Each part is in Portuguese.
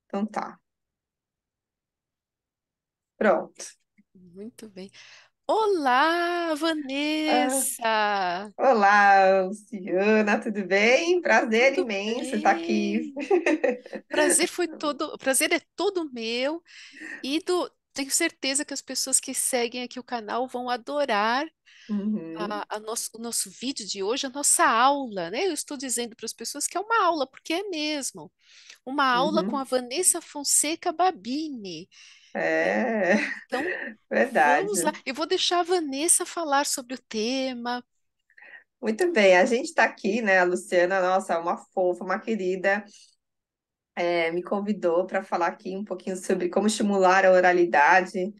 Então tá, pronto. Muito bem. Olá, Ah, Vanessa! olá, Luciana, tudo bem? Prazer Tudo imenso estar aqui. bem? Prazer é todo meu e tenho certeza que as pessoas que seguem aqui o canal vão adorar Uhum, o nosso vídeo de hoje, a nossa aula, né? Eu estou dizendo para as pessoas que é uma aula, porque é mesmo. Uma aula com a uhum. Vanessa Fonseca Babini. É, Então, vamos lá. verdade. Eu vou deixar a Vanessa falar sobre o tema. Muito bem, a gente está aqui, né? A Luciana, nossa, uma fofa, uma querida, me convidou para falar aqui um pouquinho sobre como estimular a oralidade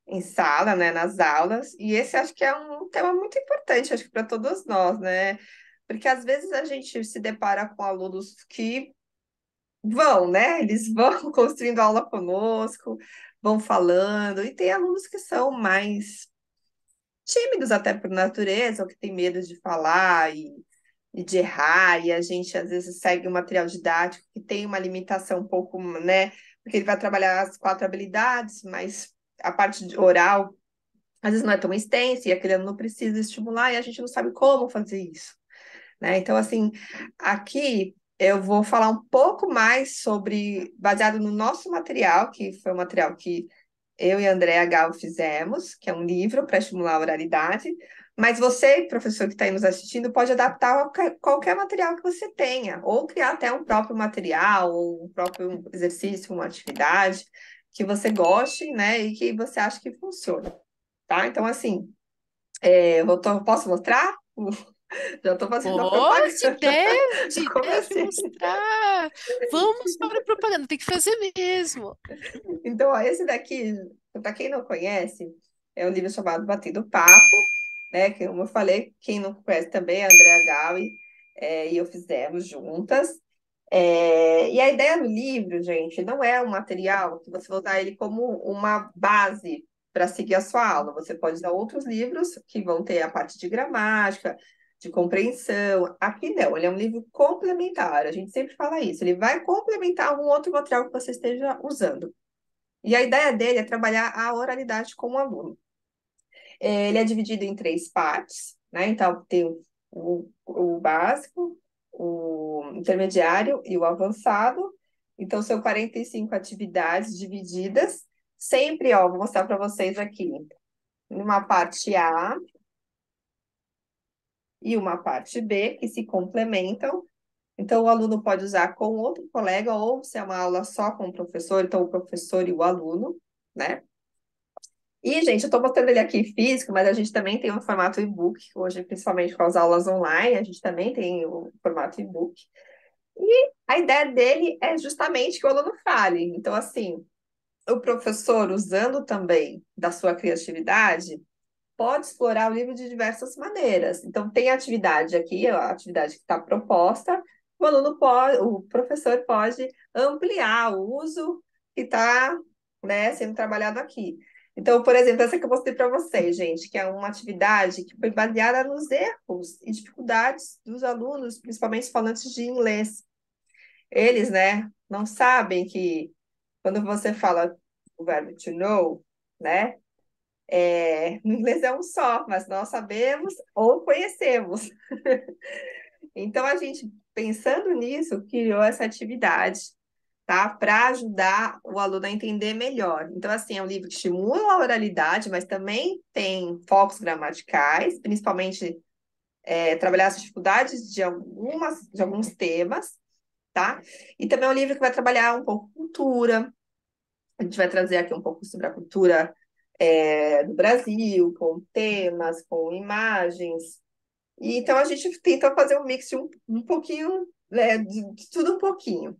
em sala, né, nas aulas. E esse acho que é um tema muito importante, acho que para todos nós, né? Porque às vezes a gente se depara com alunos que vão, né? Eles vão construindo aula conosco, vão falando, e tem alunos que são mais tímidos até por natureza, ou que têm medo de falar e de errar, e a gente às vezes segue um material didático que tem uma limitação um pouco, né? Porque ele vai trabalhar as quatro habilidades, mas a parte oral às vezes não é tão extensa, e aquele aluno precisa estimular, e a gente não sabe como fazer isso, né? Então, assim, aqui eu vou falar um pouco mais sobre, baseado no nosso material, que foi um material que eu e a Andréa Gal fizemos, que é um livro para estimular a oralidade, mas você, professor que está aí nos assistindo, pode adaptar a qualquer material que você tenha, ou criar até um próprio material, ou um próprio exercício, uma atividade que você goste, né, e que você acha que funciona, tá? Então, assim, posso mostrar? Já estou fazendo a Pode, propaganda. Eu deve comecei. mostrar. Vamos para a propaganda, tem que fazer mesmo. Então, ó, esse daqui, para quem não conhece, é um livro chamado Batendo Papo, né? Que, como eu falei, quem não conhece também é a Andrea Gawi, e eu fizemos juntas. E a ideia do livro, gente, não é um material que você vai usar ele como uma base para seguir a sua aula. Você pode usar outros livros que vão ter a parte de gramática, de compreensão. Aqui não, ele é um livro complementar. A gente sempre fala isso. Ele vai complementar algum outro material que você esteja usando. E a ideia dele é trabalhar a oralidade com o aluno. Ele é dividido em três partes, né? Então, tem o básico, o intermediário e o avançado. Então, são 45 atividades divididas. Sempre, ó, vou mostrar para vocês aqui, uma parte A e uma parte B, que se complementam. Então, o aluno pode usar com outro colega, ou se é uma aula só com o professor, então o professor e o aluno, né? E, gente, eu estou mostrando ele aqui físico, mas a gente também tem um formato e-book, hoje, principalmente com as aulas online, a gente também tem o formato e-book. E a ideia dele é justamente que o aluno fale. Então, assim, o professor, usando também da sua criatividade, pode explorar o livro de diversas maneiras. Então, tem atividade aqui, a atividade que está proposta, o aluno pode, o professor pode ampliar o uso que está, né, sendo trabalhado aqui. Então, por exemplo, essa que eu mostrei para vocês, gente, que é uma atividade que foi baseada nos erros e dificuldades dos alunos, principalmente falantes de inglês. Eles, né, não sabem que quando você fala o verbo to know, né, no inglês é um só, mas nós sabemos ou conhecemos. Então, a gente, pensando nisso, criou essa atividade, tá? Para ajudar o aluno a entender melhor. Então, assim, é um livro que estimula a oralidade, mas também tem focos gramaticais, principalmente trabalhar as dificuldades de alguns temas, tá? E também é um livro que vai trabalhar um pouco cultura. A gente vai trazer aqui um pouco sobre a cultura do Brasil, com temas, com imagens. E então a gente tenta fazer um mix de um pouquinho, né, de tudo um pouquinho,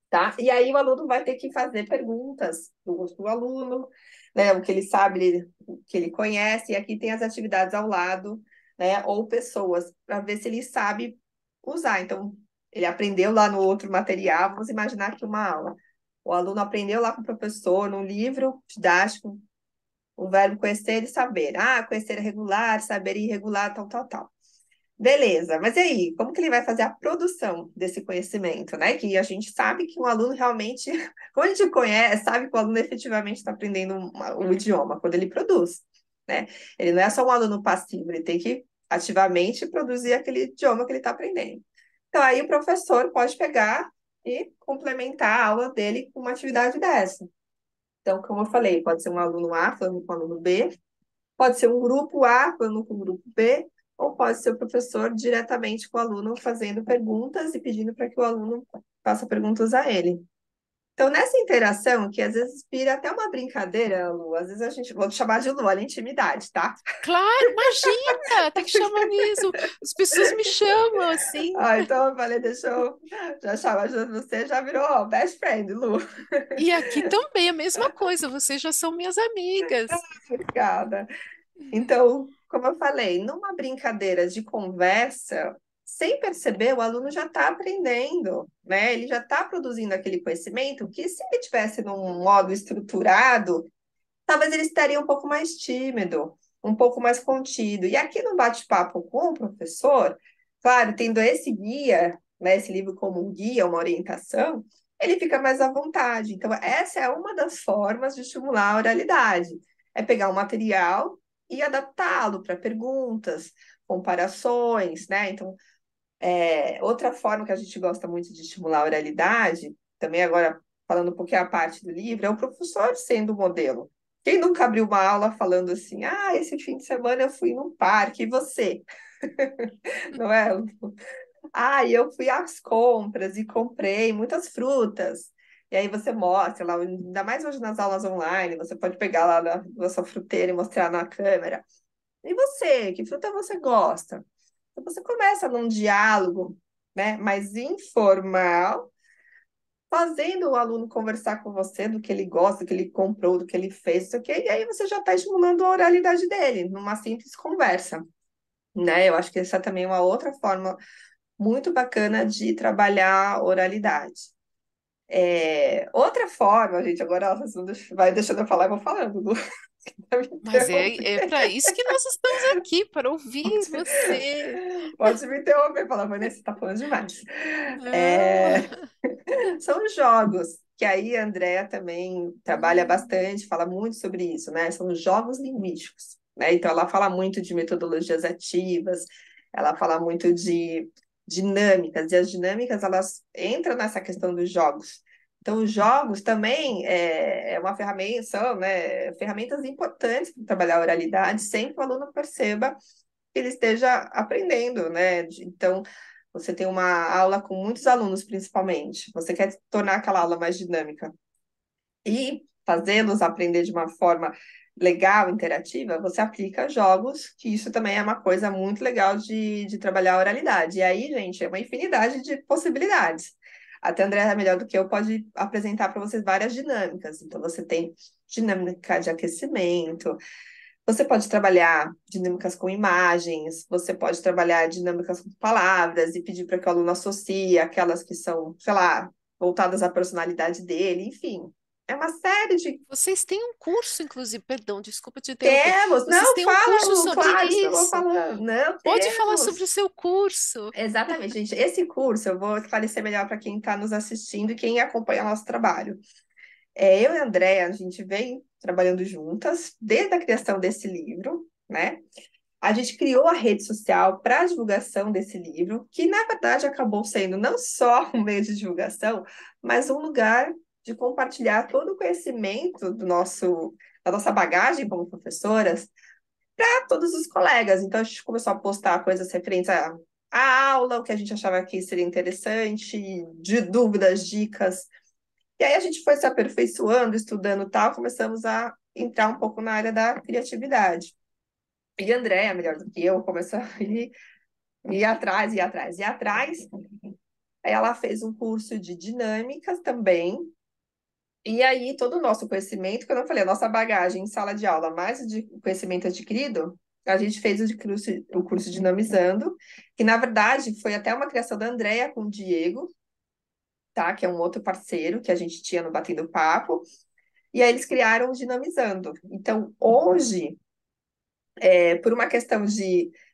tá? E aí o aluno vai ter que fazer perguntas do gosto do aluno, né, o que ele sabe, o que ele conhece, e aqui tem as atividades ao lado, né, ou pessoas, para ver se ele sabe usar. Então, ele aprendeu lá no outro material, vamos imaginar que uma aula. O aluno aprendeu lá com o professor, num livro didático, o verbo conhecer e saber. Ah, conhecer é regular, saber é irregular, tal, tal, tal. Beleza, mas e aí, como que ele vai fazer a produção desse conhecimento, né? Que a gente sabe que um aluno realmente, quando a gente conhece, sabe que o aluno efetivamente está aprendendo um idioma, quando ele produz, né? Ele não é só um aluno passivo, ele tem que ativamente produzir aquele idioma que ele está aprendendo. Então, aí o professor pode pegar e complementar a aula dele com uma atividade dessa. Então, como eu falei, pode ser um aluno A falando com o aluno B, pode ser um grupo A falando com o grupo B, ou pode ser o professor diretamente com o aluno fazendo perguntas e pedindo para que o aluno faça perguntas a ele. Então, nessa interação, que às vezes vira até uma brincadeira, Lu, às vezes a gente, vou te chamar de Lu, olha a intimidade, tá? Claro, imagina, tem que chamar mesmo. As pessoas me chamam assim. Ah, então eu falei, deixa eu já chamar você, já virou ó, best friend, Lu. E aqui também a mesma coisa, vocês já são minhas amigas. Obrigada. Então, como eu falei, numa brincadeira de conversa, sem perceber, o aluno já está aprendendo, né? Ele já está produzindo aquele conhecimento que, se ele tivesse num modo estruturado, talvez ele estaria um pouco mais tímido, um pouco mais contido. E aqui no bate-papo com o professor, claro, tendo esse guia, né, esse livro como um guia, uma orientação, ele fica mais à vontade. Então, essa é uma das formas de estimular a oralidade. É pegar um material e adaptá-lo para perguntas, comparações, né? Então, outra forma que a gente gosta muito de estimular a oralidade, também agora falando um pouquinho a parte do livro, é o professor sendo o modelo. Quem nunca abriu uma aula falando assim, ah, esse fim de semana eu fui num parque, e você? Não é? Ah, e eu fui às compras e comprei muitas frutas. E aí você mostra lá, ainda mais hoje nas aulas online, você pode pegar lá na sua fruteira e mostrar na câmera. E você, que fruta você gosta? Então você começa num diálogo, né, mais informal, fazendo o aluno conversar com você do que ele gosta, do que ele comprou, do que ele fez, isso aqui, e aí você já está estimulando a oralidade dele, numa simples conversa, né? Eu acho que essa também é uma outra forma muito bacana de trabalhar a oralidade. Outra forma, gente, agora você vai deixando eu falar, eu vou falando, Lu. Tá me Mas interrompendo. é para isso que nós estamos aqui, para ouvir você. Pode me interromper, falar, Vanessa, você tá falando demais. Não. É, São jogos, que aí a Andrea também trabalha Hum. bastante, fala muito sobre isso, né? São jogos linguísticos, né? Então ela fala muito de metodologias ativas, ela fala muito de dinâmicas, e as dinâmicas elas entram nessa questão dos jogos. Então, os jogos também é uma ferramenta, são, né, ferramentas importantes para trabalhar a oralidade, sem que o aluno perceba que ele esteja aprendendo, né? Então, você tem uma aula com muitos alunos, principalmente. Você quer tornar aquela aula mais dinâmica e fazê-los aprender de uma forma legal, interativa, você aplica jogos, que isso também é uma coisa muito legal de trabalhar a oralidade. E aí, gente, é uma infinidade de possibilidades. Até a André é melhor do que eu, pode apresentar para vocês várias dinâmicas. Então, você tem dinâmica de aquecimento, você pode trabalhar dinâmicas com imagens, você pode trabalhar dinâmicas com palavras e pedir para que o aluno associe aquelas que são, sei lá, voltadas à personalidade dele, enfim. É uma série de Vocês têm um curso, inclusive, perdão, desculpa te interromper. temos. Vocês Não, têm um fala, curso Lu, sobre claro, isso que eu vou isso. falando. Não Pode falar sobre temos. o seu curso. Exatamente, gente. Esse curso eu vou esclarecer melhor para quem está nos assistindo e quem acompanha o nosso trabalho. Eu e a Andréia, a gente vem trabalhando juntas desde a criação desse livro, né? A gente criou a rede social para a divulgação desse livro, que na verdade acabou sendo não só um meio de divulgação, mas um lugar de compartilhar todo o conhecimento da nossa bagagem como professoras para todos os colegas. Então a gente começou a postar coisas referentes à aula, o que a gente achava que seria interessante, de dúvidas, dicas. E aí a gente foi se aperfeiçoando, estudando tal, começamos a entrar um pouco na área da criatividade. E a Andréia, melhor do que eu, começou a ir atrás, ir atrás, ir atrás. Aí ela fez um curso de dinâmicas também. E aí todo o nosso conhecimento, quando eu falei, a nossa bagagem em sala de aula, mais o de conhecimento adquirido, a gente fez o curso Dinamizando, que na verdade foi até uma criação da Andréia com o Diego, tá? Que é um outro parceiro que a gente tinha no Batendo Papo. E aí eles criaram o Dinamizando. Então, hoje, por uma questão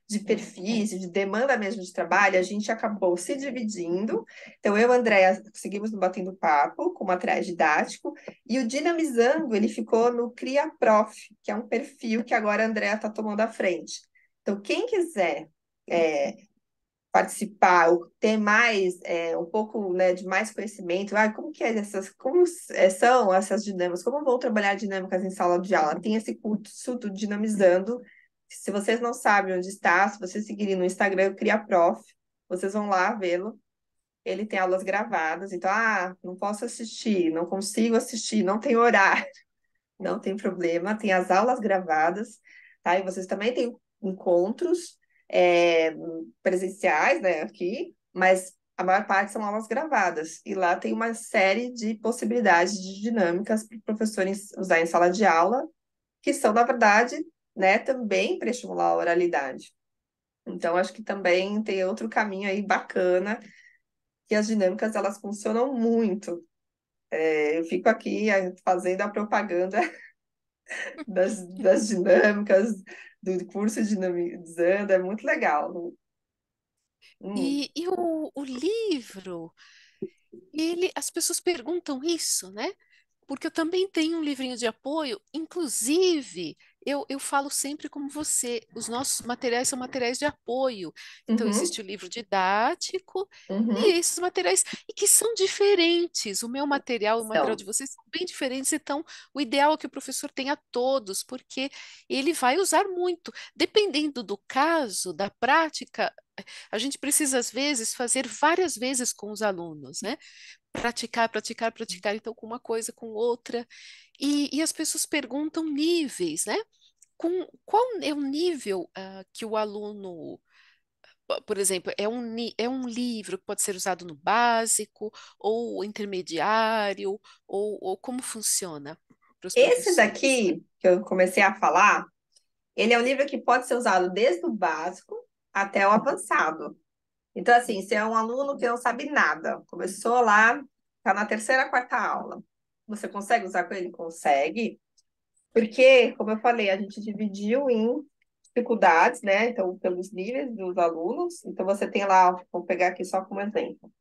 de perfis, de demanda mesmo de trabalho, a gente acabou se dividindo. Então, eu e a Andrea seguimos no Batendo Papo, com material didático, e o Dinamizando, ele ficou no Cria Prof, que é um perfil que agora a Andrea está tomando à frente. Então, quem quiser participar, ou ter mais, um pouco, né, de mais conhecimento, como que é essas, como são essas dinâmicas, como vão trabalhar dinâmicas em sala de aula? Tem esse curso do Dinamizando. Se vocês não sabem onde está, se vocês seguirem no Instagram, Cria Prof, vocês vão lá vê-lo. Ele tem aulas gravadas, então, não posso assistir, não consigo assistir, não tem horário, não tem problema, tem as aulas gravadas, tá? E vocês também têm encontros é, presenciais, né, aqui, mas a maior parte são aulas gravadas. E lá tem uma série de possibilidades de dinâmicas para o professor usar em sala de aula, que são, na verdade, né, também para estimular a oralidade. Então, acho que também tem outro caminho aí bacana, que as dinâmicas, elas funcionam muito. Eu fico aqui fazendo a propaganda das dinâmicas, do curso Dinamizando, é muito legal. Hum, E o livro, as pessoas perguntam isso, né? Porque eu também tenho um livrinho de apoio, inclusive, eu falo sempre como você, os nossos materiais são materiais de apoio. Então, uhum, existe o livro didático e uhum. esses materiais, e que são diferentes. O meu material e o material São. de vocês são bem diferentes, então o ideal é que o professor tenha todos, porque ele vai usar muito. Dependendo do caso, da prática, a gente precisa, às vezes, fazer várias vezes com os alunos, né? Praticar, praticar, praticar, então, com uma coisa, com outra. E as pessoas perguntam níveis, né? Qual é o nível que o aluno, por exemplo, é um livro que pode ser usado no básico, ou intermediário, ou como funciona para os Esse professores? daqui, que eu comecei a falar, ele é um livro que pode ser usado desde o básico até o avançado. Então, assim, se é um aluno que não sabe nada, começou lá, está na terceira, quarta aula, você consegue usar com ele? Consegue. Porque, como eu falei, a gente dividiu em dificuldades, né? Então, pelos níveis dos alunos. Então, você tem lá, vou pegar aqui só como exemplo.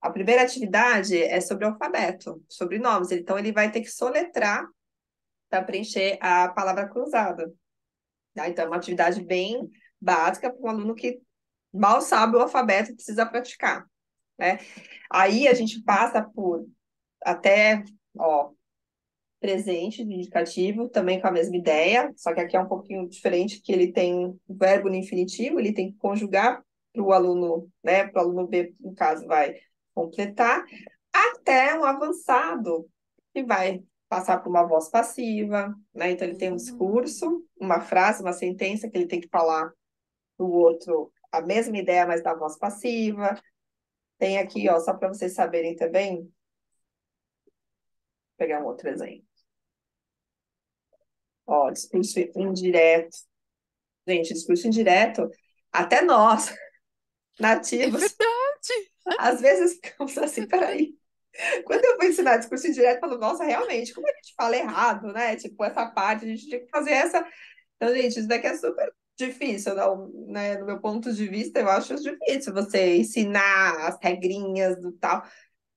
A primeira atividade é sobre o alfabeto, sobre nomes. Então, ele vai ter que soletrar para preencher a palavra cruzada. Tá? Então, é uma atividade bem básica para um aluno que mal sabe o alfabeto e precisa praticar, né? Aí a gente passa por até, ó, presente de indicativo, também com a mesma ideia, só que aqui é um pouquinho diferente, que ele tem o verbo no infinitivo, ele tem que conjugar para o aluno, né? Para o aluno B, no caso, vai completar, até um avançado, que vai passar por uma voz passiva, né? Então ele tem um Hum. discurso, uma frase, uma sentença que ele tem que falar para o outro a mesma ideia, mas na voz passiva. Tem aqui, ó, só para vocês saberem também, vou pegar um outro exemplo. Ó, discurso indireto. Gente, discurso indireto, até nós, É nativos, verdade, às vezes ficamos assim, é verdade. peraí. Quando eu vou ensinar discurso indireto, eu falo, nossa, realmente, como a gente fala errado, né? Tipo, essa parte, a gente tinha que fazer essa. Então, gente, isso daqui é super difícil, não, né? No meu ponto de vista, eu acho difícil você ensinar as regrinhas do tal.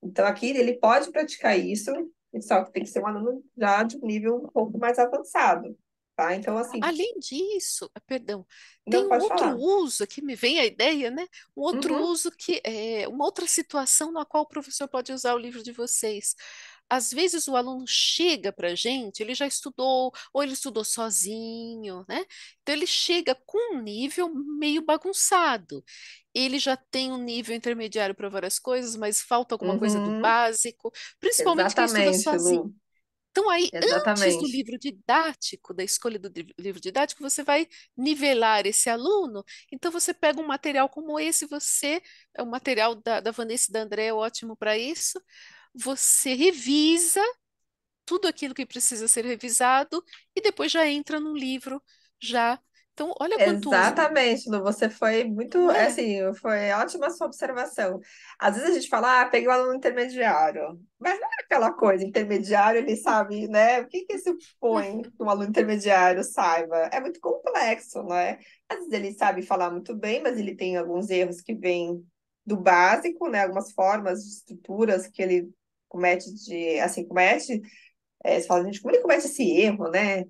Então, aqui ele pode praticar isso, só que tem que ser um aluno já de um nível um pouco mais avançado, tá? Então, assim, Além disso, perdão, tem não um pode outro falar. uso, aqui me vem a ideia, né? Um outro Uhum, uso que é uma outra situação na qual o professor pode usar o livro de vocês. Às vezes o aluno chega para a gente, ele já estudou, ou ele estudou sozinho, né? Então ele chega com um nível meio bagunçado. Ele já tem um nível intermediário para várias coisas, mas falta alguma coisa do uhum. básico, principalmente quem estuda Exatamente, sozinho. Lu. Então, aí, antes do Exatamente. livro didático, da escolha do livro didático, você vai nivelar esse aluno. Então, você pega um material como esse, é o material da Vanessa e da André, é ótimo para isso. Você revisa tudo aquilo que precisa ser revisado e depois já entra num livro já Então, olha quanto uso, Exatamente, Lu, você foi muito, não é? assim, foi ótima a sua observação. Às vezes a gente fala, peguei o aluno intermediário, mas não é aquela coisa, intermediário, ele sabe, né? O que que se põe que um aluno intermediário saiba? É muito complexo, né? Às vezes ele sabe falar muito bem, mas ele tem alguns erros que vêm do básico, né? Algumas formas de estruturas que ele comete, você fala, gente, como ele comete esse erro, né?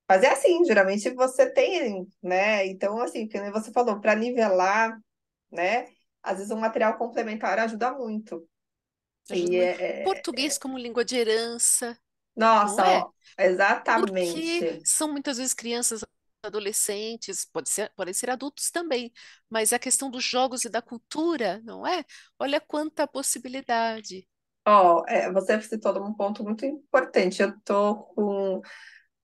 Mas é assim, geralmente você tem, né? Então, assim, que nem você falou, para nivelar, né? Às vezes um material complementar ajuda muito. Ajuda E muito. Português como língua de herança, não nossa, é? ó, Porque exatamente. são muitas vezes crianças, adolescentes, podem ser adultos também, mas a questão dos jogos e da cultura, não é? Olha quanta possibilidade. Ó, você citou um ponto muito importante. Eu tô com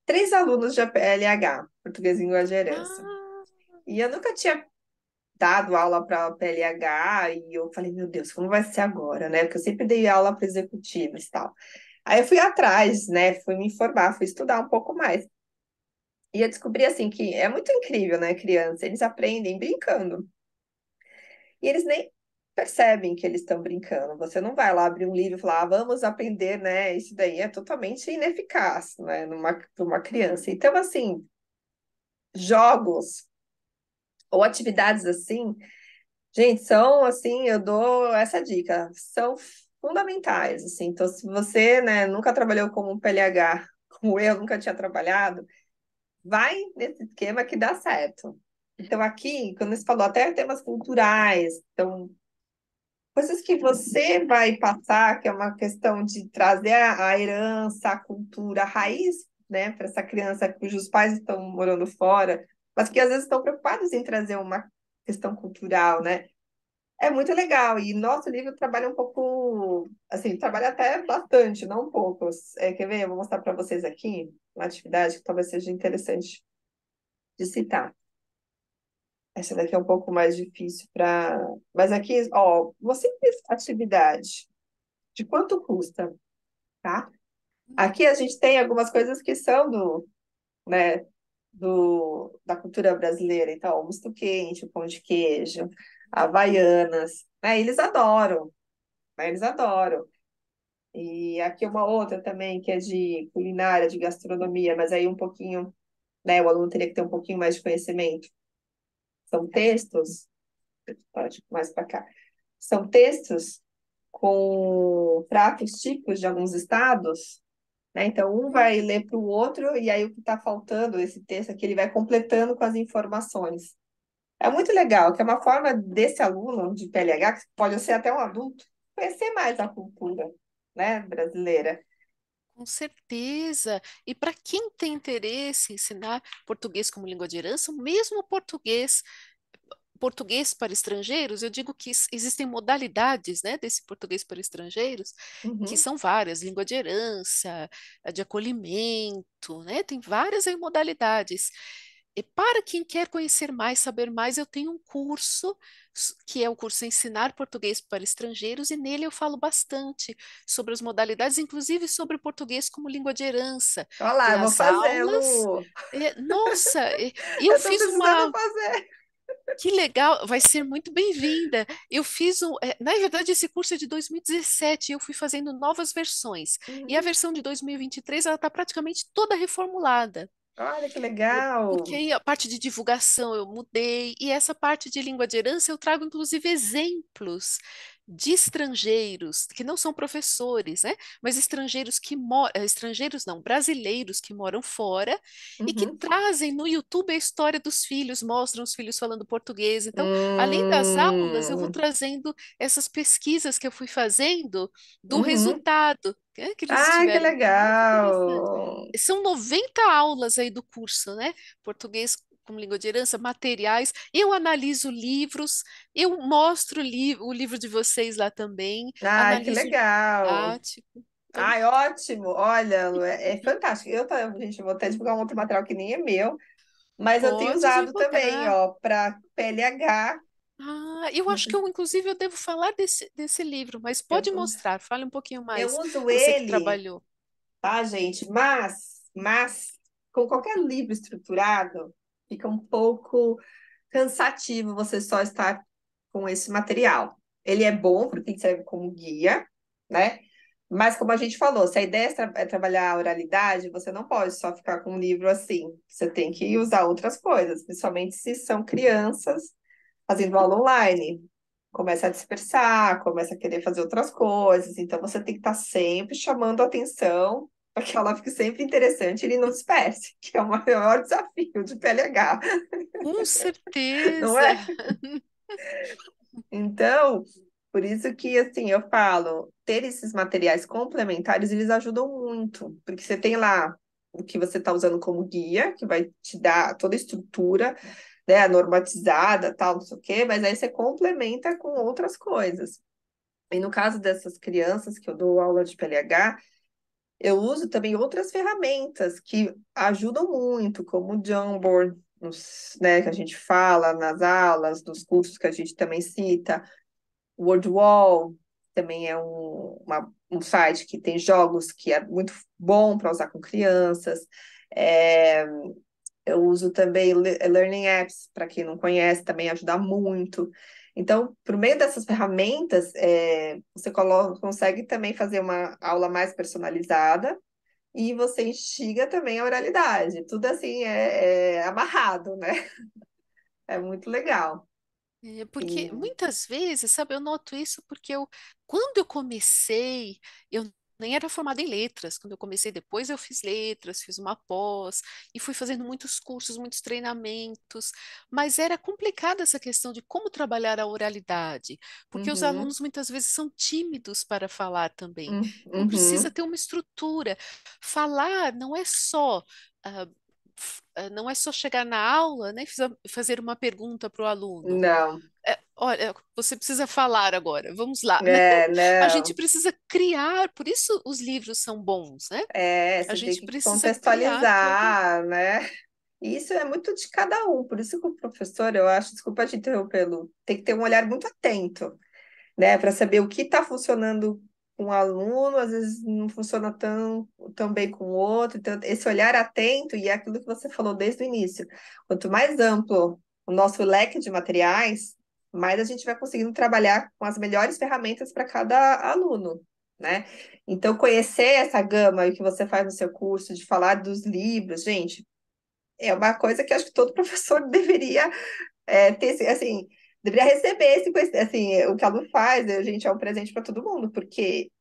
3 alunos de PLH, Português em Língua de Herança. Ah, E eu nunca tinha dado aula para PLH e eu falei, meu Deus, como vai ser agora, né? Porque eu sempre dei aula para executivos e tal. Aí eu fui atrás, né? Fui me informar, fui estudar um pouco mais. E eu descobri assim que é muito incrível, né, criança? Eles aprendem brincando. E eles nem percebem que eles estão brincando. Você não vai lá abrir um livro e falar, vamos aprender, né? Isso daí é totalmente ineficaz, né, numa criança. Então, assim, jogos ou atividades assim, gente, são assim, eu dou essa dica, são fundamentais, assim. Então, se você, né, nunca trabalhou como um PLH, como eu nunca tinha trabalhado, vai nesse esquema que dá certo. Então, aqui, quando você falou até temas culturais, então, coisas que você vai passar, que é uma questão de trazer a herança, a cultura, a raiz, né, para essa criança cujos pais estão morando fora, mas que às vezes estão preocupados em trazer uma questão cultural, né? É muito legal. E nosso livro trabalha um pouco, assim, trabalha até bastante, não um pouco. Quer ver? Eu vou mostrar para vocês aqui uma atividade que talvez seja interessante de citar. Essa daqui é um pouco mais difícil para. Mas aqui, ó, uma simples atividade. De quanto custa, tá? Aqui a gente tem algumas coisas que são né, da cultura brasileira. Então, o misto quente, o pão de queijo, havaianas, né? Eles adoram, né? Eles adoram. E aqui uma outra também que é de culinária, de gastronomia, mas aí um pouquinho, né? O aluno teria que ter um pouquinho mais de conhecimento. São textos, pode mais para cá. São textos com pratos típicos de alguns estados, né? Então, um vai ler para o outro, e aí o que está faltando, esse texto aqui, ele vai completando com as informações. É muito legal, que é uma forma desse aluno de PLH, que pode ser até um adulto, conhecer mais a cultura, né, brasileira. com certeza. E para quem tem interesse em ensinar português como língua de herança, o mesmo português para estrangeiros, eu digo que existem modalidades, né, desse português para estrangeiros, que Uhum. são várias, língua de herança, a de acolhimento, né, tem várias aí modalidades. E para quem quer conhecer mais, saber mais, eu tenho um curso que é o curso Ensinar Português para Estrangeiros, e nele eu falo bastante sobre as modalidades, inclusive sobre português como língua de herança. Olha lá, Tem eu vou as aulas. fazê-lo. Nossa, eu Eu estou fiz precisando uma. fazer. Que legal, vai ser muito bem-vinda. Eu fiz na verdade, esse curso é de 2017, eu fui fazendo novas versões. E a Uhum. versão de 2023, ela está praticamente toda reformulada. Olha que Porque legal. aí a parte de divulgação eu mudei, e essa parte de língua de herança eu trago inclusive exemplos de estrangeiros que não são professores, né? Mas estrangeiros que moram, estrangeiros não, brasileiros que moram fora e que Uhum. trazem no YouTube a história dos filhos, mostram os filhos falando português. Então, além das aulas, eu vou Hum. trazendo essas pesquisas que eu fui fazendo do Uhum. resultado, né, que eles Ai, que tiveram. Muito interessante. legal. São 90 aulas aí do curso, né? Português como língua de herança, materiais. Eu analiso livros, eu mostro o livro de vocês lá também, Ai, que analiso o livro legal. didático. Então, Ai, ótimo. Olha, Lu, é fantástico. Gente, vou até divulgar um outro material que nem é meu, mas eu tenho pode usado também, divulgar. ó, para PLH. Ah, eu Não acho sei que se inclusive eu devo falar desse livro, mas eu, pode mostrar, fale um pouquinho eu mais. uso Você que ele, trabalhou. tá, gente? Mas com qualquer livro estruturado. fica um pouco cansativo você só estar com esse material. Ele é bom porque serve como guia, né? Mas como a gente falou, se a ideia é trabalhar a oralidade, você não pode só ficar com um livro assim. Você tem que usar outras coisas, principalmente se são crianças fazendo aula online. Começa a dispersar, começa a querer fazer outras coisas. Então você tem que estar sempre chamando a atenção para que ela fique sempre interessante e ele não disperse, que é o maior desafio de PLH, Com não certeza. é? Então, por isso que, assim, eu falo, ter esses materiais complementares, eles ajudam muito, porque você tem lá o que você está usando como guia, que vai te dar toda a estrutura, né, normatizada, tal, não sei o quê, mas aí você complementa com outras coisas. E no caso dessas crianças que eu dou aula de PLH, eu uso também outras ferramentas que ajudam muito, como o Jamboard, né, que a gente fala nas aulas, nos cursos que a gente também cita, Wordwall também é um site que tem jogos que é muito bom para usar com crianças. É, eu uso também Learning Apps, para quem não conhece, também ajuda muito. Então, por meio dessas ferramentas, você consegue também fazer uma aula mais personalizada e você instiga também a oralidade. Tudo assim é amarrado, né? É muito legal. É, porque E, muitas vezes, sabe, eu noto isso porque quando eu comecei, eu nem era formada em letras. Quando eu comecei depois, eu fiz letras, fiz uma pós e fui fazendo muitos cursos, muitos treinamentos. Mas era complicada essa questão de como trabalhar a oralidade, porque os uhum, alunos muitas vezes são tímidos para falar também. Então precisa uhum. ter uma estrutura. Falar não é só ah, não é só chegar na aula, né, fazer uma pergunta para o aluno. Não, Olha, você precisa falar agora, vamos lá, né? A gente não. precisa criar, por isso os livros são bons, né? A Você tem gente que precisa criar todo. contextualizar, né? E isso é muito de cada um, por isso que o professor, eu acho, desculpa te interromper, Lu, tem que ter um olhar muito atento, né, para saber o que está funcionando com um aluno, às vezes não funciona tão bem com o outro. Então, esse olhar atento, e é aquilo que você falou desde o início, quanto mais amplo o nosso leque de materiais, mais a gente vai conseguindo trabalhar com as melhores ferramentas para cada aluno, né? Então, conhecer essa gama e o que você faz no seu curso, de falar dos livros, gente, é uma coisa que acho que todo professor deveria ter, assim, deveria receber assim, o que a Lu faz, gente, é um presente para todo mundo, porque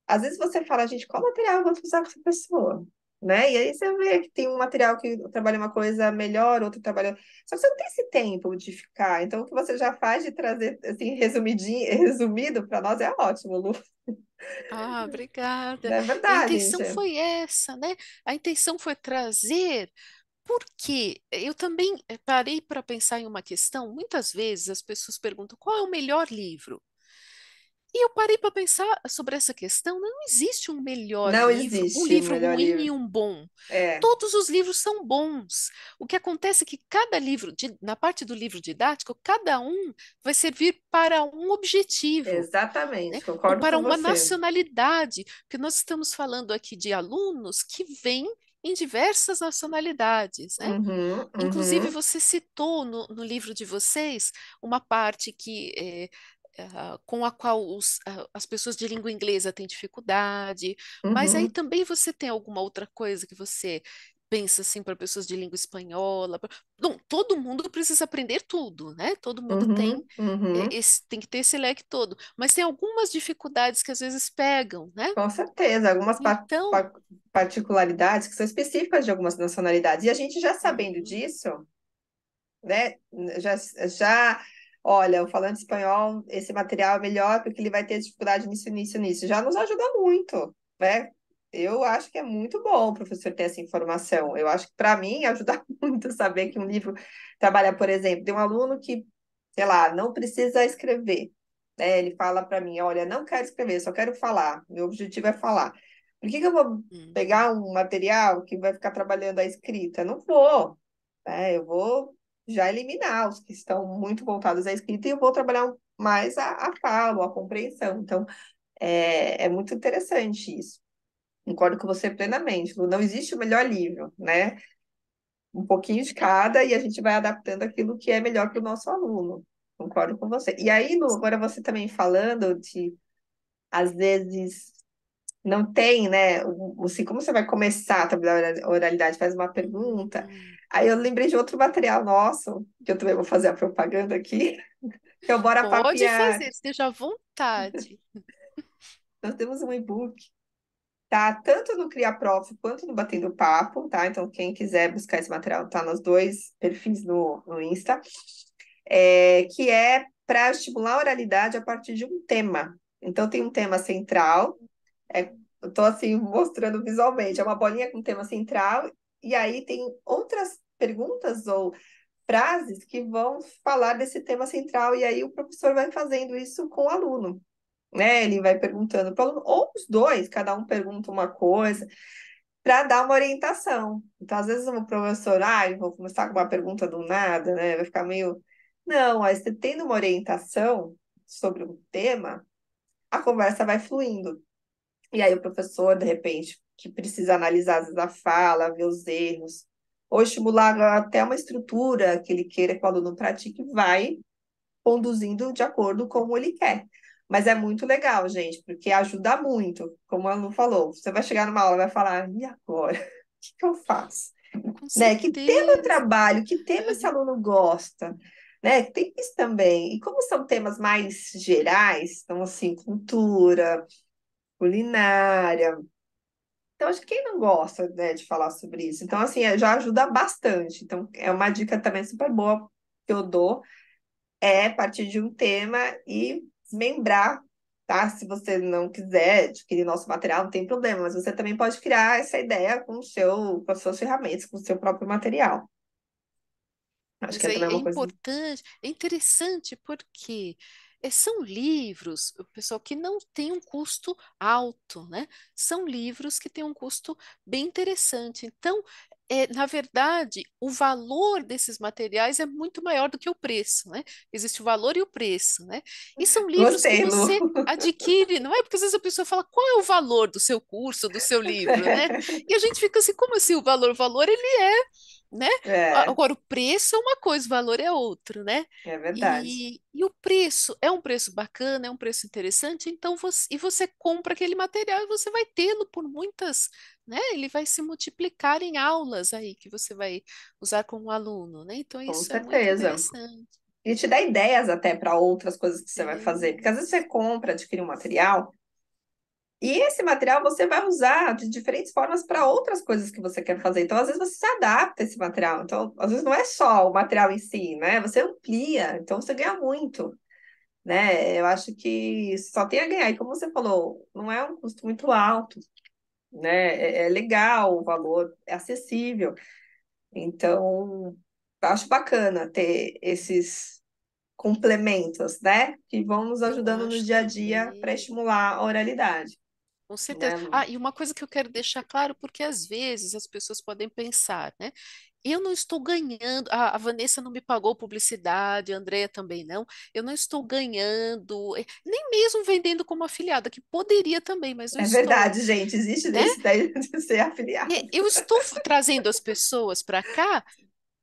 às vezes você fala, gente, qual material eu vou usar com essa pessoa? Né? E aí você vê que tem um material que trabalha uma coisa melhor, outro trabalha. Só que você não tem esse tempo de ficar. Então, o que você já faz de trazer assim, resumidinho, resumido para nós é ótimo, Lu. Ah, obrigada. Não é A verdade, intenção gente. foi essa, né? A intenção foi trazer. Porque eu também parei para pensar em uma questão. Muitas vezes as pessoas perguntam qual é o melhor livro. E eu parei para pensar sobre essa questão. Não existe Não um existe livro melhor ruim livro. e um bom. É, Todos os livros são bons. O que acontece é que cada livro, na parte do livro didático, cada um vai servir para um objetivo, né? exatamente, Ou concordo para com uma você. nacionalidade, porque nós estamos falando aqui de alunos que vêm em diversas nacionalidades, né? Uhum, Inclusive, uhum, você citou no livro de vocês uma parte com a qual as pessoas de língua inglesa têm dificuldade, mas aí uhum, também você tem alguma outra coisa que você pensa assim para pessoas de língua espanhola? Não, todo mundo precisa aprender tudo, né? Todo mundo tem uhum, uhum. tem que ter esse leque todo, mas tem algumas dificuldades que às vezes pegam, né? Com certeza, algumas Então, particularidades que são específicas de algumas nacionalidades. E a gente já sabendo uhum, disso, né? Já, já, olha, o falante espanhol, esse material é melhor porque ele vai ter dificuldade nisso, nisso, nisso. Já nos ajuda muito, né? Eu acho que é muito bom o professor ter essa informação. Eu acho que, para mim, ajuda muito saber que um livro trabalha, por exemplo, tem um aluno que, sei lá, não precisa escrever, né? Ele fala para mim, olha, não quero escrever, só quero falar. Meu objetivo é falar. Por que que eu vou uhum, pegar um material que vai ficar trabalhando a escrita? Não vou, né? Eu vou já eliminar os que estão muito voltados à escrita e eu vou trabalhar mais a fala, a compreensão. Então, é muito interessante isso. Concordo com você plenamente. Lu. Não existe o melhor livro, né? um pouquinho de cada e a gente vai adaptando aquilo que é melhor para o nosso aluno. Concordo com você. E aí, Lu, agora você também falando de, às vezes, não tem, né? Assim, como você vai começar a trabalhar a oralidade, faz uma pergunta. Hum, Aí eu lembrei de outro material nosso, que eu também vou fazer a propaganda aqui, que é o Bora pode Papear. fazer, esteja à vontade. Nós temos um e-book, tá? Tanto no CriaProf quanto no Batendo Papo, tá? Então, quem quiser buscar esse material, tá nos dois perfis no Insta, que é para estimular a oralidade a partir de um tema. Então, tem um tema central, eu estou assim mostrando visualmente, é uma bolinha com tema central, e aí tem outras perguntas ou frases que vão falar desse tema central, e aí o professor vai fazendo isso com o aluno, né? Ele vai perguntando para o aluno, ou os dois, cada um pergunta uma coisa, para dar uma orientação. Então, às vezes, o professor, eu vou começar com uma pergunta do nada, né? Vai ficar meio. Não, aí você tendo uma orientação sobre um tema, a conversa vai fluindo. E aí o professor, de repente, que precisa analisar às vezes, a fala, ver os erros, ou estimular até uma estrutura que ele queira que o aluno pratique, vai conduzindo de acordo com como ele quer. Mas é muito legal, gente, porque ajuda muito, como a Lu falou. Você vai chegar numa aula e vai falar, e agora? O que que eu faço? Com Né? Que tema eu certeza. trabalho? Que tema esse aluno gosta? Né? Tem isso também. E como são temas mais gerais, então, assim, cultura, culinária, então, acho que quem não gosta, né, de falar sobre isso? Então, assim, já ajuda bastante. Então, é uma dica também super boa que eu dou, é partir de um tema e desmembrar, tá? Se você não quiser adquirir nosso material, não tem problema, mas você também pode criar essa ideia com com as suas ferramentas, com o seu próprio material. Acho que Mas é é também uma coisa. importante, é interessante porque são livros, o pessoal, que não tem um custo alto, né? São livros que têm um custo bem interessante. Então, na verdade, o valor desses materiais é muito maior do que o preço, né? Existe o valor e o preço, né? E são livros que Gostei, Lu. você adquire, não é? Porque às vezes a pessoa fala, qual é o valor do seu curso, do seu livro, né? E a gente fica assim, como assim o valor? O valor, ele é, né? É, Agora, o preço é uma coisa, o valor é outro, né? é verdade. E o preço é um preço bacana, é um preço interessante, então você compra aquele material e você vai tê-lo por muitas, né? Ele vai se multiplicar em aulas aí que você vai usar como aluno, né? Então, Com isso é muito certeza. interessante. E te dá ideias até para outras coisas que você vai fazer. Porque às vezes você Isso. compra, adquire um material. E esse material você vai usar de diferentes formas para outras coisas que você quer fazer. Então, às vezes, você se adapta a esse material. Então, às vezes, não é só o material em si, né? Você amplia, então você ganha muito, né? Eu acho que só tem a ganhar. E como você falou, não é um custo muito alto, né? É legal o valor, é acessível. Então, eu acho bacana ter esses complementos, né? Que vão nos Eu ajudando no acho dia a dia para também. estimular a oralidade, Com certeza. né? Ah, e uma coisa que eu quero deixar claro, porque às vezes as pessoas podem pensar, né? Eu não estou ganhando, a Vanessa não me pagou publicidade, a Andrea também não. Eu não estou ganhando, nem mesmo vendendo como afiliada, que poderia também, mas não É estou, verdade, gente. Existe né? esse daí de ser afiliado. Eu estou trazendo as pessoas para cá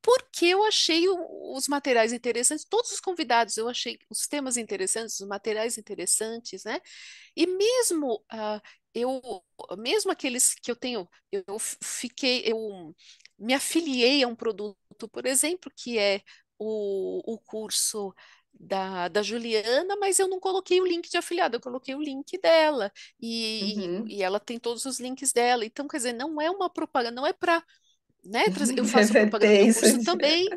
porque eu achei os materiais interessantes, todos os convidados, eu achei os temas interessantes, os materiais interessantes, né? E mesmo eu, mesmo aqueles que eu tenho, eu me afiliei a um produto, por exemplo, que é o curso da Juliana, mas eu não coloquei o link de afiliado, eu coloquei o link dela Uhum. e ela tem todos os links dela. Então, quer dizer, não é uma propaganda, não é para, né, eu faço a propaganda do Reverter meu isso. curso também,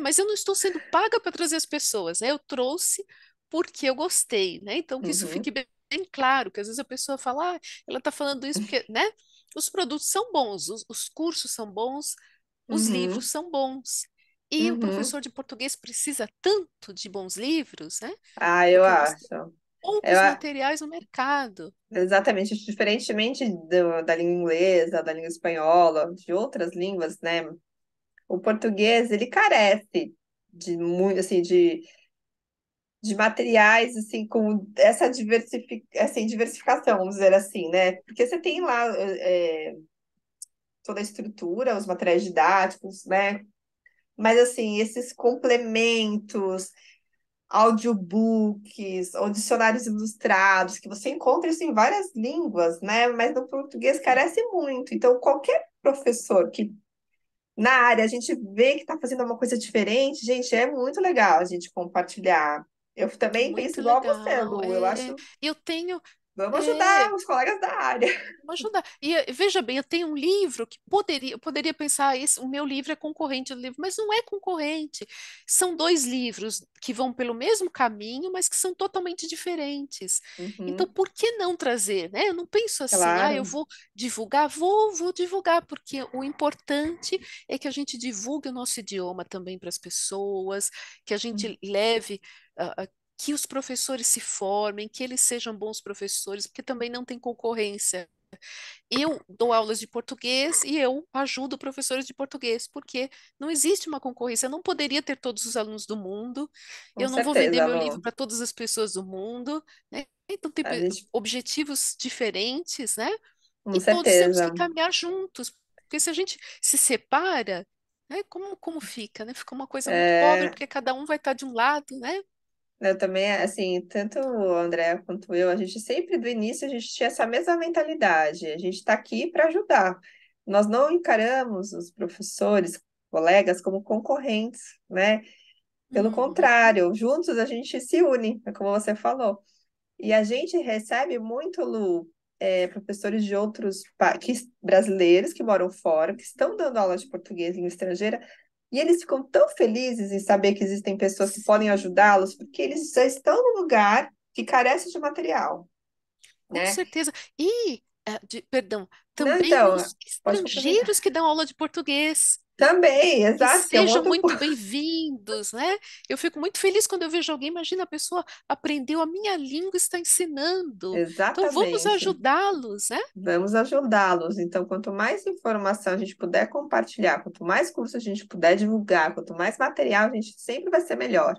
mas eu não estou sendo paga para trazer as pessoas, né? Eu trouxe porque eu gostei, né? Então, que isso fique Uhum. bem claro, que às vezes a pessoa fala, ela está falando isso porque, né? Os produtos são bons, os cursos são bons, os livros Uhum. são bons. E o Uhum. professor de português precisa tanto de bons livros, né? Ah, eu Porque nós temos acho. Eu, poucos materiais no mercado. exatamente, diferentemente da língua inglesa, da língua espanhola, de outras línguas, né? O português, ele carece de muito, assim, de materiais, assim, com essa assim, diversificação, vamos dizer assim, né? Porque você tem lá toda a estrutura, os materiais didáticos, né? Mas, assim, esses complementos, audiobooks, ou dicionários ilustrados, que você encontra isso em várias línguas, né? Mas no português carece muito. Então, qualquer professor que na área a gente vê que está fazendo uma coisa diferente, gente, é muito legal a gente compartilhar. Eu também penso Muito igual você, legal. Lu. Eu acho, Eu tenho. vamos É, ajudar os colegas da área. Vamos ajudar. E veja bem, eu tenho um livro que eu poderia pensar, o meu livro é concorrente do livro, mas não é concorrente. São dois livros que vão pelo mesmo caminho, mas que são totalmente diferentes. Então, Uhum, por que não trazer, né? Eu não penso assim, eu claro. vou divulgar, vou divulgar, porque o importante é que a gente divulgue o nosso idioma também para as pessoas, que a gente leve. Que os professores se formem, que eles sejam bons professores, porque também não tem concorrência. Eu dou aulas de português e eu ajudo professores de português, porque não existe uma concorrência. Eu não poderia ter todos os alunos do mundo, Com eu não vou vender certeza, meu livro Lu. para todas as pessoas do mundo, né? Então, tem A gente, objetivos diferentes, né? com E todos temos que certeza. caminhar juntos, porque se a gente se separa, né, como fica, né? Fica uma coisa muito pobre, É, porque cada um vai estar de um lado, né? eu também, assim, tanto o André quanto eu, a gente sempre do início a gente tinha essa mesma mentalidade. A gente está aqui para ajudar. Nós não encaramos os professores, colegas, como concorrentes, né? Pelo Uhum. contrário, juntos a gente se une, é como você falou. E a gente recebe muito, Lu, professores de outros brasileiros que moram fora, que estão dando aula de português em estrangeira, e eles ficam tão felizes em saber que existem pessoas que podem Sim. ajudá-los, porque eles já estão no lugar que carece de material, Com né? certeza. E, perdão, Não, também então, os pode complementar. estrangeiros que dão aula de português, Também, que exato, que é um sejam outro muito ponto. bem-vindos, né? Eu fico muito feliz quando eu vejo alguém, imagina, a pessoa aprendeu a minha língua e está ensinando. Então, vamos Exatamente. ajudá-los, né? Vamos ajudá-los. Então, quanto mais informação a gente puder compartilhar, quanto mais curso a gente puder divulgar, quanto mais material, a gente sempre vai ser melhor.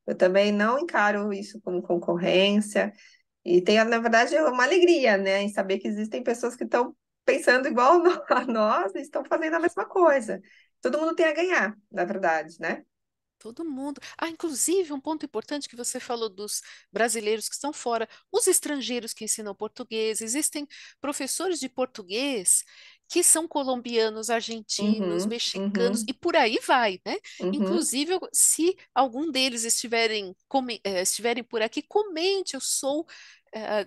Eu também não encaro isso como concorrência. E tenho, na verdade, uma alegria, né, em saber que existem pessoas que estão pensando igual a nós e estão fazendo a mesma coisa. Todo mundo tem a ganhar, na verdade, né? Todo mundo. Inclusive, um ponto importante que você falou dos brasileiros que estão fora, os estrangeiros que ensinam português, existem professores de português que são colombianos, argentinos, Uhum, mexicanos uhum, e por aí vai, né? uhum. Inclusive, se algum deles estiverem por aqui, comente, eu sou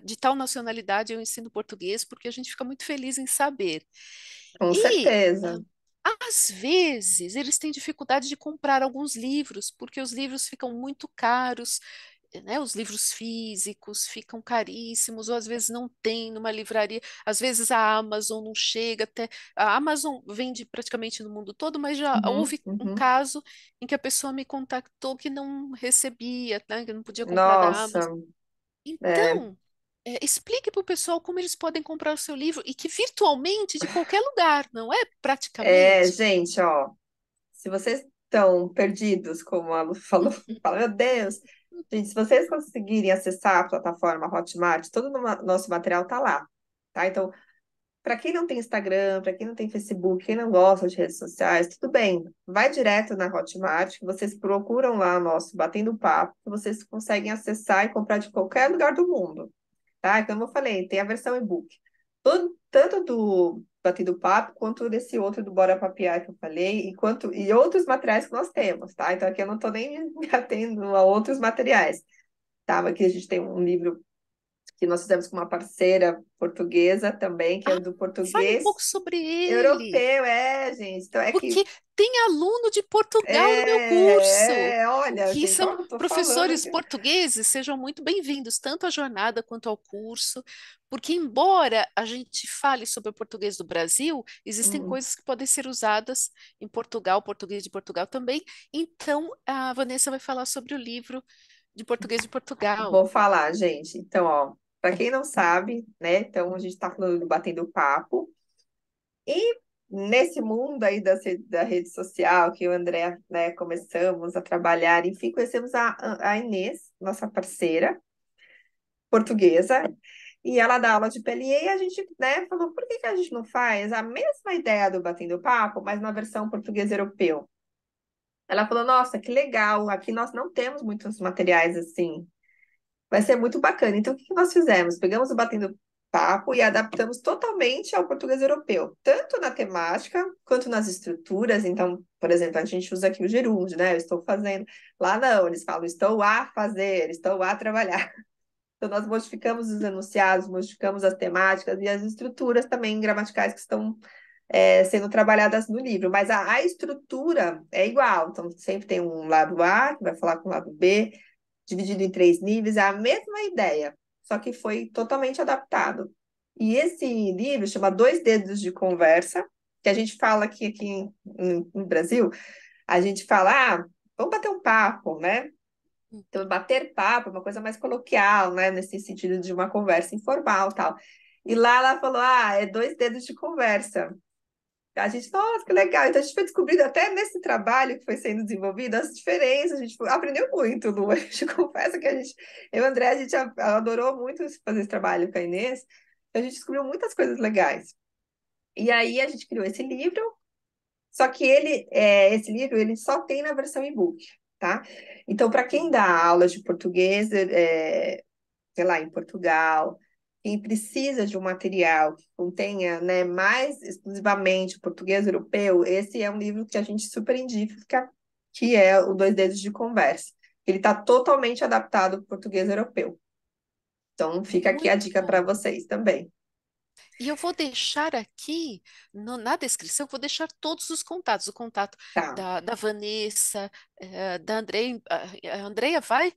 de tal nacionalidade, eu ensino português, porque a gente fica muito feliz em saber. Com E certeza. às vezes, eles têm dificuldade de comprar alguns livros, porque os livros ficam muito caros, né? Os livros físicos ficam caríssimos, ou às vezes não tem numa livraria, às vezes a Amazon não chega até. A Amazon vende praticamente no mundo todo, mas já Uhum, houve um uhum. caso em que a pessoa me contactou que não recebia, né? Que não podia comprar da Nossa, Amazon. é. Então, explique para o pessoal como eles podem comprar o seu livro e que virtualmente de qualquer lugar, não é É, praticamente. gente, ó, se vocês estão perdidos, como a Lu falou, fala, meu Deus, gente, se vocês conseguirem acessar a plataforma Hotmart, todo o nosso material tá lá, tá? Então, para quem não tem Instagram, para quem não tem Facebook, quem não gosta de redes sociais, tudo bem, vai direto na Hotmart, que vocês procuram lá o nosso Batendo Papo, que vocês conseguem acessar e comprar de qualquer lugar do mundo, tá? Como eu falei, tem a versão e-book. Tanto do Batendo Papo, quanto desse outro do Bora Papiar que eu falei, e outros materiais que nós temos, tá? Então aqui eu não estou nem me atendo a outros materiais, tá? Aqui a gente tem um livro que nós fizemos com uma parceira portuguesa também, que é Ah, do fale um português pouco sobre ele, europeu, gente. Então é que, porque tem aluno de Portugal no meu curso, olha, que gente, olha são o que eu tô falando professores aqui. portugueses, sejam muito bem-vindos, tanto à jornada quanto ao curso, porque embora a gente fale sobre o português do Brasil, existem Hum, coisas que podem ser usadas em Portugal, português de Portugal também. Então, a Vanessa vai falar sobre o livro de português de Portugal. vou falar, gente. Então, ó, para quem não sabe, né? Então a gente está falando do Batendo Papo. E nesse mundo aí da rede social, que eu e o André, né, começamos a trabalhar, enfim, conhecemos a Inês, nossa parceira portuguesa, e ela dá aula de PLA, e a gente, né, falou, por que que a gente não faz a mesma ideia do Batendo Papo, mas na versão português europeu? Ela falou, nossa, que legal, aqui nós não temos muitos materiais assim, vai ser muito bacana. Então, o que que nós fizemos? Pegamos o Batendo Papo e adaptamos totalmente ao português europeu, tanto na temática quanto nas estruturas. Então, por exemplo, a gente usa aqui o gerúndio, né? Eu estou fazendo. Lá não, eles falam estou a fazer, estou a trabalhar. Então, nós modificamos os enunciados, modificamos as temáticas e as estruturas também gramaticais que estão sendo trabalhadas no livro, mas a estrutura é igual. Então, sempre tem um lado A, que vai falar com o lado B, dividido em 3 níveis, é a mesma ideia, só que foi totalmente adaptado. E esse livro chama Dois Dedos de Conversa, que a gente fala aqui no Brasil, a gente fala, vamos bater um papo, né? Então, bater papo é uma coisa mais coloquial, né? Nesse sentido de uma conversa informal, tal. E lá ela falou, é dois dedos de conversa. A gente, nossa, que legal. Então, a gente foi descobrindo até nesse trabalho que foi sendo desenvolvido as diferenças. A gente aprendeu muito, Lu. A gente confessa que eu e o André, a gente adorou muito fazer esse trabalho com a Inês. A gente descobriu muitas coisas legais. E aí, a gente criou esse livro. Só que esse livro, ele só tem na versão e-book, tá? Então, para quem dá aula de português, sei lá, em Portugal, quem precisa de um material que contenha, né, mais exclusivamente o português europeu, esse é um livro que a gente super indica, que é o Dois Dedos de Conversa. Ele está totalmente adaptado para o português europeu. Então, fica aqui a Muito dica para bom. vocês também. E eu vou deixar aqui na descrição, vou deixar todos os contatos, o contato Tá. da Vanessa, da Andreia. A Andreia vai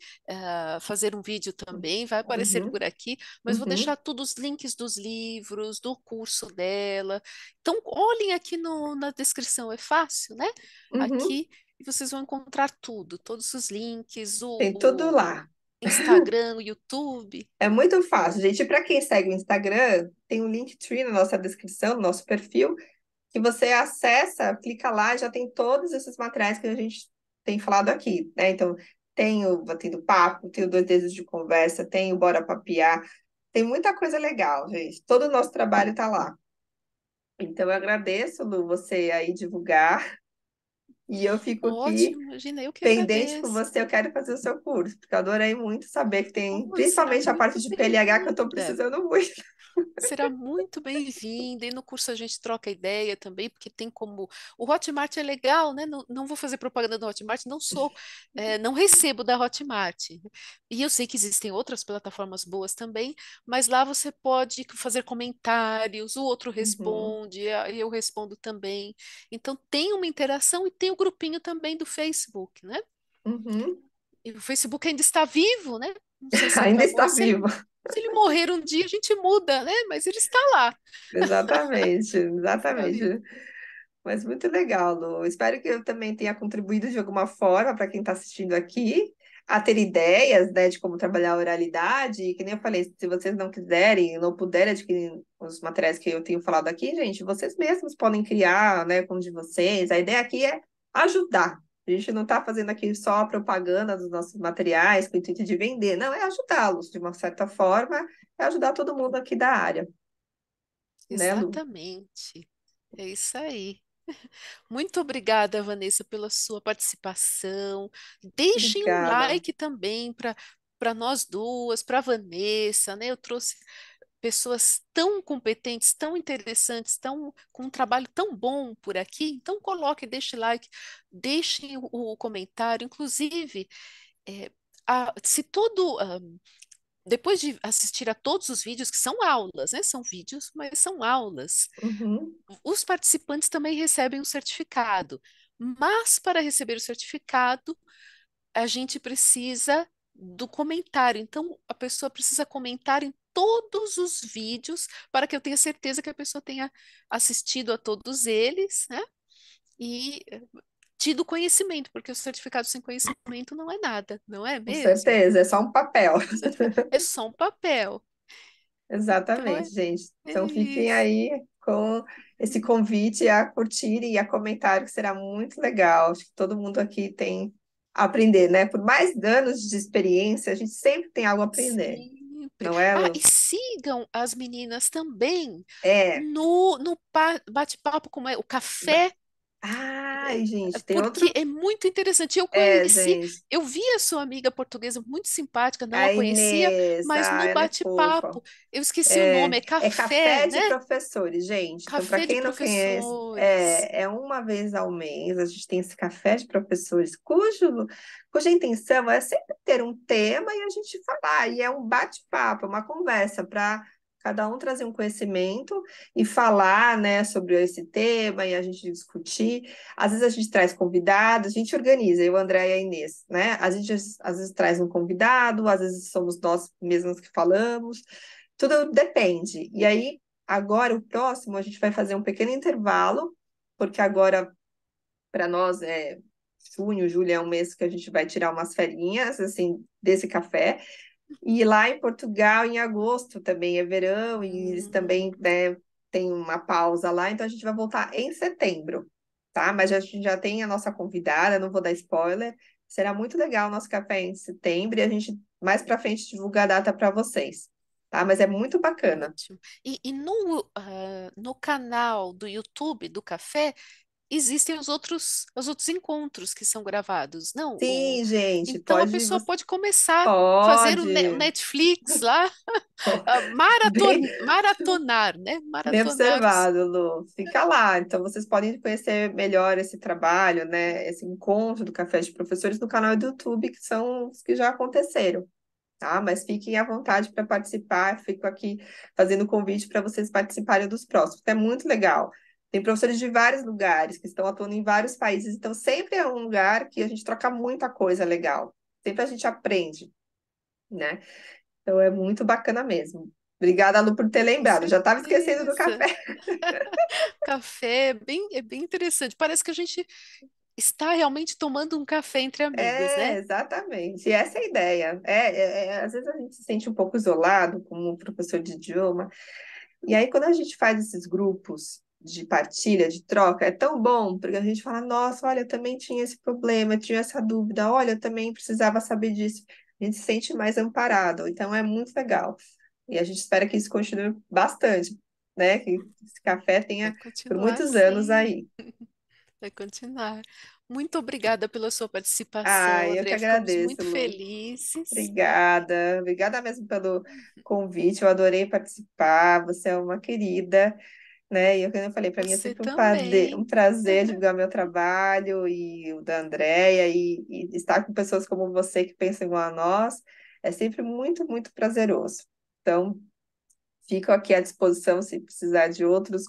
fazer um vídeo também, vai aparecer Uhum, por aqui, mas vou deixar uhum, todos os links dos livros, do curso dela. Então, olhem aqui na descrição, é fácil, né? uhum. Aqui e vocês vão encontrar tudo, todos os links, Tem tudo o lá. Instagram, o YouTube. É muito fácil, gente. Para quem segue o Instagram, tem um Linktree na nossa descrição, no nosso perfil, que você acessa, clica lá, já tem todos esses materiais que a gente tem falado aqui, né? Então, tem do papo, tem o Dois Dedos de Conversa, tem o Bora Papiar, tem muita coisa legal, gente. Todo o nosso trabalho está lá. Então, eu agradeço, Lu, você aí divulgar, e eu fico aqui Ótimo, imagina, eu que pendente com agradeço. você, eu quero fazer o seu curso, porque eu adorei muito saber que tem, Oh, será principalmente a parte muito de PLH que eu estou bem-vinda. precisando muito. Será muito bem-vinda. E no curso a gente troca ideia também, porque tem como. O Hotmart é legal, né? Não, não vou fazer propaganda do Hotmart, não sou, não recebo da Hotmart. E eu sei que existem outras plataformas boas também, mas lá você pode fazer comentários, o outro Uhum, responde, eu respondo também. Então tem uma interação e tem o grupinho também do Facebook, né? uhum. E o Facebook ainda está vivo, né? Não sei se ele Ainda vai está morrer. vivo. Se ele morrer um dia, a gente muda, né? Mas ele está lá. Exatamente, Está vivo. exatamente. Mas muito legal, Lu. Espero que eu também tenha contribuído de alguma forma para quem está assistindo aqui a ter ideias, né, de como trabalhar a oralidade. E que nem eu falei, se vocês não quiserem, não puderem adquirir os materiais que eu tenho falado aqui, gente, vocês mesmos podem criar, né, com o de vocês. A ideia aqui é ajudar. A gente não está fazendo aqui só propaganda dos nossos materiais com o intuito de vender, não, é ajudá-los de uma certa forma, é ajudar todo mundo aqui da área, né, Lu? Exatamente. É isso aí. Muito obrigada, Vanessa, pela sua participação. Deixem um Obrigada. like também para nós duas, para a Vanessa, né? Eu trouxe pessoas tão competentes, tão interessantes, com um trabalho tão bom por aqui. Então coloque, deixe like, deixem o comentário. Inclusive, é, se todo depois de assistir a todos os vídeos, que são aulas, né? São vídeos, mas são aulas. Uhum. Os participantes também recebem um certificado. Mas para receber o certificado, a gente precisa do comentário. Então, a pessoa precisa comentar em todos os vídeos para que eu tenha certeza que a pessoa tenha assistido a todos eles, né? E tido conhecimento, porque o certificado sem conhecimento não é nada, não é Com mesmo? certeza, é só um papel. É só um papel. Então, Exatamente, gente. é Então fiquem isso. aí com esse convite a curtirem e a comentar, que será muito legal. Acho que todo mundo aqui tem a aprender, né? Por mais anos de experiência, a gente sempre tem algo a aprender. Sim, sempre. não é, Ah, Lu? e sigam as meninas também É. no bate-papo, como é, o ba- café, Ai, gente, tem porque outro. é muito interessante. É, gente. Eu vi a sua amiga portuguesa muito simpática, não a A conhecia, Inês, mas no ela é fofa. bate-papo, eu esqueci o nome, É, é é café, café de né? professores, gente. Então, para Café de quem não conhece, professores. é uma vez ao mês a gente tem esse café de professores, cuja intenção é sempre ter um tema e a gente falar. E é um bate-papo, é uma conversa para cada um trazer um conhecimento e falar, né, sobre esse tema e a gente discutir. Às vezes a gente traz convidados, a gente organiza, eu, André e a Inês, né? A gente às vezes traz um convidado, às vezes somos nós mesmos que falamos. Tudo depende. E aí, agora, o próximo, a gente vai fazer um pequeno intervalo, porque agora, para nós, junho, julho é um mês que a gente vai tirar umas ferinhas, assim, desse café. E lá em Portugal, em agosto, também é verão, e eles Hum, também, né, têm uma pausa lá, então a gente vai voltar em setembro, tá? Mas a gente já tem a nossa convidada, não vou dar spoiler. Será muito legal o nosso café em setembro, e a gente mais para frente divulga a data para vocês, tá? Mas é muito bacana. ótimo. E no canal do YouTube do Café, existem os outros encontros que são gravados, não? Sim, gente, Então a pessoa pode começar a fazer o pode, Netflix lá, bem, maratonar, né? bem Maratonar os. observado, Lu. Fica lá. Então, vocês podem conhecer melhor esse trabalho, né? Esse encontro do Café de Professores no canal do YouTube, que são os que já aconteceram, tá? Mas fiquem à vontade para participar. Fico aqui fazendo convite para vocês participarem dos próximos, que é muito legal. Tem professores de vários lugares que estão atuando em vários países, então sempre é um lugar que a gente troca muita coisa legal. Sempre a gente aprende, né? Então é muito bacana mesmo. Obrigada, Lu, por ter Com lembrado. Já estava esquecendo do certeza. café. Café é bem interessante. Parece que a gente está realmente tomando um café entre amigos, É, né? exatamente. E essa é a ideia. Às vezes a gente se sente um pouco isolado como professor de idioma. E aí, quando a gente faz esses grupos de partilha, de troca, é tão bom, porque a gente fala, nossa, olha, eu também tinha esse problema, eu tinha essa dúvida, olha, eu também precisava saber disso. A gente se sente mais amparado. Então, é muito legal. E a gente espera que isso continue bastante, né? Que esse café Vai tenha por continuar muitos anos sim, aí. vai continuar. Muito obrigada pela sua participação, Ai, eu que André. Ficamos agradeço, muito Lu. felizes. Obrigada. Obrigada mesmo pelo convite. Eu adorei participar. Você é uma querida, né? E eu, como eu falei, para mim é Você sempre um também. prazer divulgar meu trabalho e o da Andréia e estar com pessoas como você que pensam igual a nós é sempre muito, muito prazeroso. Então, fico aqui à disposição se precisar de outros,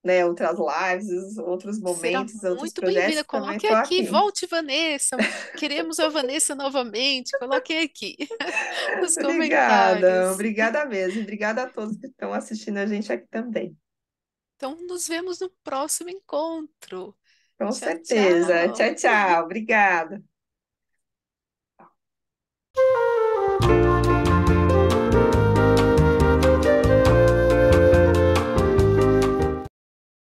né, outras lives, outros Será momentos, outros muito projetos, bem-vinda. também Coloque estou aqui, aqui. volte, Vanessa. Queremos a Vanessa novamente. Coloque aqui nos Obrigada, comentários. obrigada mesmo. Obrigada a todos que estão assistindo a gente aqui também. Então, nos vemos no próximo encontro. Com Tchau, certeza. tchau. Tchau, tchau. Obrigada.